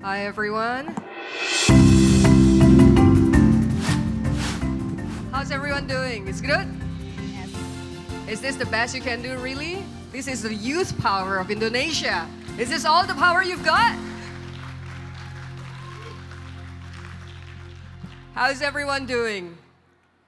Hi, everyone. How's everyone doing? It's good? Yes. Is this the best you can do, really? This is the youth power of Indonesia. Is this all the power you've got? How's everyone doing?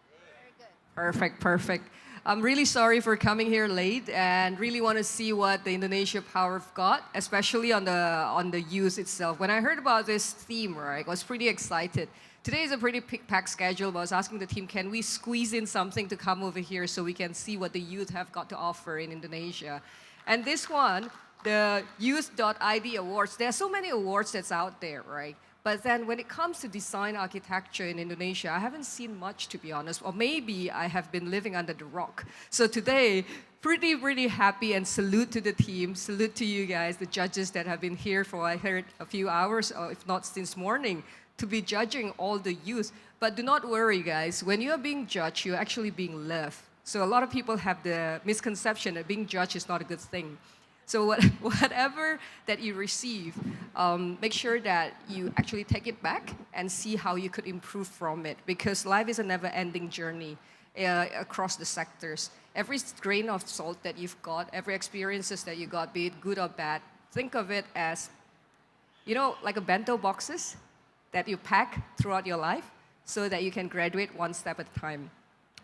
Very good. Perfect, perfect. I'm really sorry for coming here late and really want to see what the Indonesia Power got, especially on the youth itself. When I heard about this theme, right, I was pretty excited. Today is a pretty packed schedule, but I was asking the team, can we squeeze in something to come over here so we can see what the youth have got to offer in Indonesia? And this one, the hdii.id awards, there are so many awards that's out there, right? But then when it comes to design architecture in Indonesia, I haven't seen much, to be honest. Or maybe I have been living under the rock. So today, pretty happy and salute to the team, salute to you guys, the judges that have been here for, I heard, a few hours, or if not since morning, to be judging all the youth. But do not worry, guys. When you are being judged, you're actually being loved. So a lot of people have the misconception that being judged is not a good thing. So whatever that you receive, make sure that you actually take it back and see how you could improve from it. Because life is a never-ending journey across the sectors. Every grain of salt that you've got, every experiences that you got, be it good or bad, think of it as, like a bento boxes that you pack throughout your life so that you can graduate one step at a time.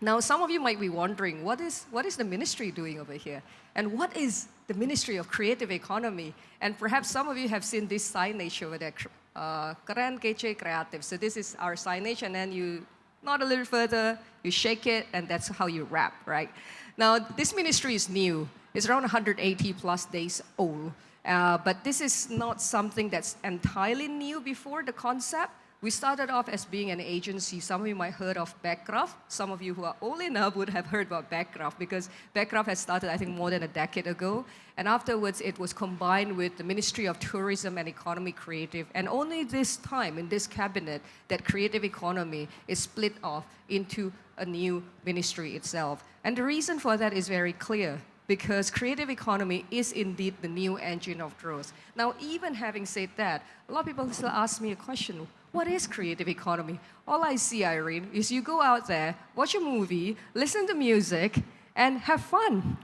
Now, some of you might be wondering, what is the ministry doing over here? And what is the Ministry of Creative Economy? And perhaps some of you have seen this signage over there, Keren, Kece, Kreatif. So this is our signage, and then you nod a little further, you shake it, and that's how you rap, right? Now, this ministry is new. It's around 180 plus days old. But this is not something that's entirely new before the concept. We started off as being an agency. Some of you might have heard of Backcraft. Some of you who are old enough would have heard about Backcraft because Backcraft has started, I think, more than a decade ago. And afterwards, it was combined with the Ministry of Tourism and Economy Creative. And only this time, in this cabinet, that creative economy is split off into a new ministry itself. And the reason for that is very clear, because creative economy is indeed the new engine of growth. Now, even having said that, a lot of people still ask me a question, what is creative economy? All I see, Irene, is you go out there, watch a movie, listen to music, and have fun.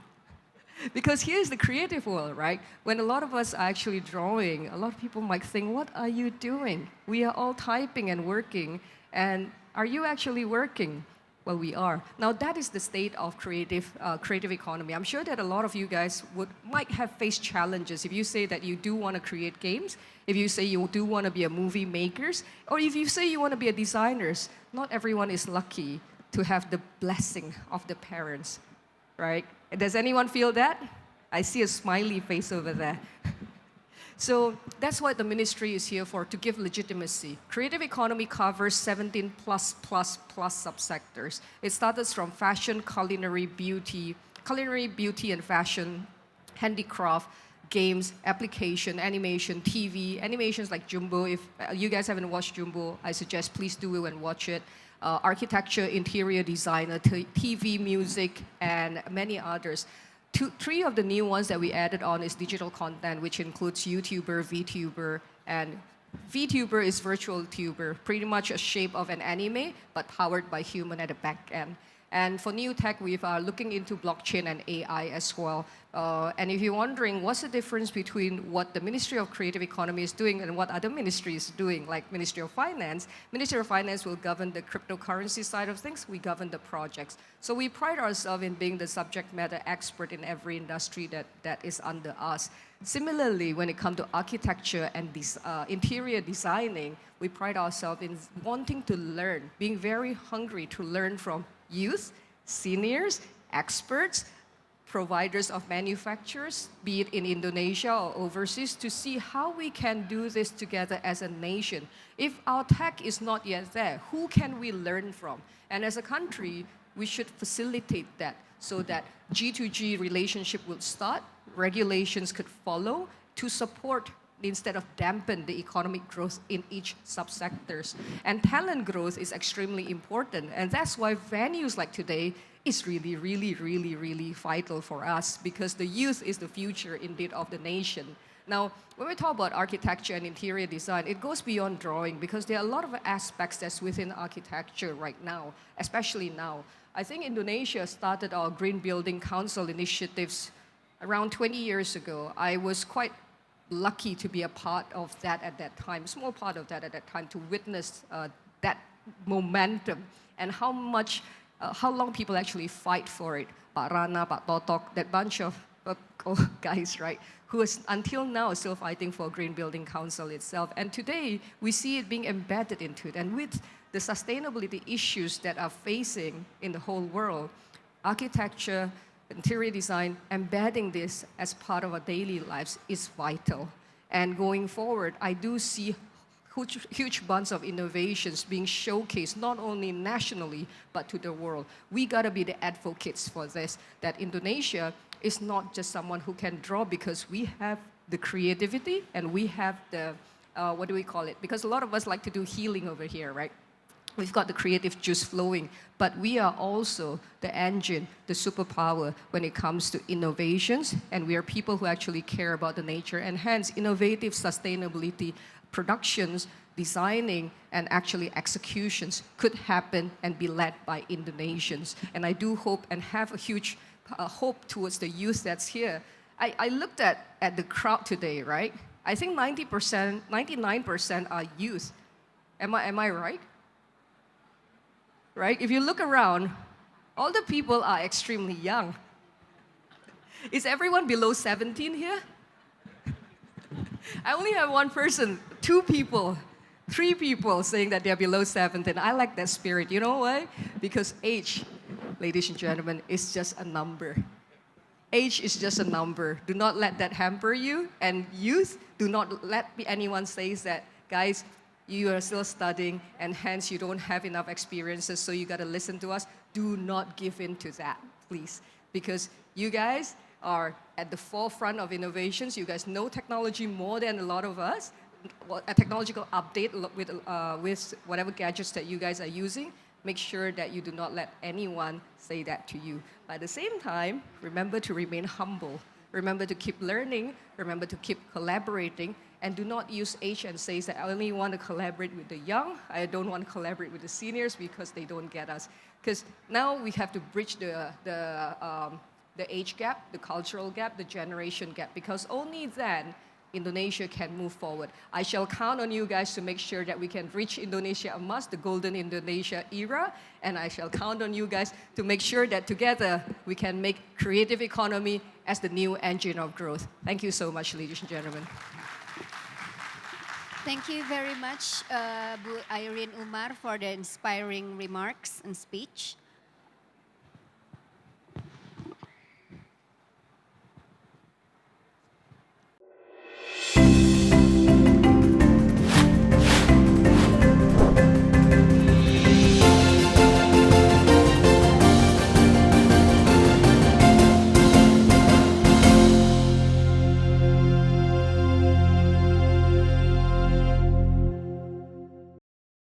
Because here's the creative world, right? When a lot of us are actually drawing, a lot of people might think, what are you doing? We are all typing and working, and are you actually working? Well, we are. Now, that is the state of creative economy. I'm sure that a lot of you guys might have faced challenges if you say that you do want to create games, if you say you do want to be a movie makers, or if you say you want to be a designers. Not everyone is lucky to have the blessing of the parents, right? Does anyone feel that? I see a smiley face over there. So that's what the ministry is here for, to give legitimacy. Creative economy covers 17 plus subsectors. It started from fashion, culinary, beauty and fashion, handicraft, games, application, animation, TV, animations like Jumbo. If you guys haven't watched Jumbo, I suggest please do and watch it. Architecture, interior designer, TV, music, and many others. Three of the new ones that we added on is digital content, which includes YouTuber, VTuber, and VTuber is virtual tuber, pretty much a shape of an anime, but powered by human at the back end. And for new tech, we are looking into blockchain and AI as well. And if you're wondering what's the difference between what the Ministry of Creative Economy is doing and what other ministries are doing, like Ministry of Finance will govern the cryptocurrency side of things, we govern the projects. So we pride ourselves in being the subject matter expert in every industry that is under us. Similarly, when it comes to architecture and interior designing, we pride ourselves in wanting to learn, being very hungry to learn from youth, seniors, experts, providers of manufacturers, be it in Indonesia or overseas, to see how we can do this together as a nation. If our tech is not yet there, who can we learn from? And as a country, we should facilitate that so that G2G relationship will start, regulations could follow to support instead of dampen the economic growth in each subsectors. And talent growth is extremely important. And that's why venues like today is really, really, really, really vital for us because the youth is the future indeed of the nation. Now, when we talk about architecture and interior design, it goes beyond drawing because there are a lot of aspects that's within architecture right now, especially now. I think Indonesia started our Green Building Council initiatives around 20 years ago. I was quite lucky to be a part of that at that time, small part of that at that time, to witness that momentum and how long people actually fight for it. Pak Rana, Pak Totok, that bunch of guys, right, who is until now still fighting for Green Building Council itself. And today, we see it being embedded into it. And with the sustainability issues that are facing in the whole world, architecture, interior design, embedding this as part of our daily lives is vital. And going forward, I do see huge bunch of innovations being showcased not only nationally but to the world. We gotta be the advocates for this. That Indonesia is not just someone who can draw because we have the creativity and we have the what do we call it? Because a lot of us like to do healing over here, right? We've got the creative juice flowing, but we are also the engine, the superpower when it comes to innovations, and we are people who actually care about the nature, and hence innovative sustainability productions, designing, and actually executions could happen and be led by Indonesians. And I do hope and have a huge hope towards the youth that's here. I looked at the crowd today, right? I think 90%, 99% are youth. Am I right? Right? If you look around, all the people are extremely young. Is everyone below 17 here? I only have one person, 2 people, 3 people saying that they're below 17. I like that spirit. You know why? Because age, ladies and gentlemen, is just a number. Age is just a number. Do not let that hamper you. And youth, do not let anyone say that, guys, you are still studying and hence you don't have enough experiences, so you got to listen to us. Do not give in to that, please. Because you guys are at the forefront of innovations. You guys know technology more than a lot of us. A technological update with whatever gadgets that you guys are using. Make sure that you do not let anyone say that to you. But at the same time, remember to remain humble. Remember to keep learning. Remember to keep collaborating. And do not use age and say that I only want to collaborate with the young. I don't want to collaborate with the seniors because they don't get us. Because now we have to bridge the age gap, the cultural gap, the generation gap. Because only then Indonesia can move forward. I shall count on you guys to make sure that we can reach Indonesia Emas, the golden Indonesia era, and I shall count on you guys to make sure that together we can make creative economy as the new engine of growth. Thank you so much, ladies and gentlemen. Thank you very much, Bu Irene Umar, for the inspiring remarks and speech.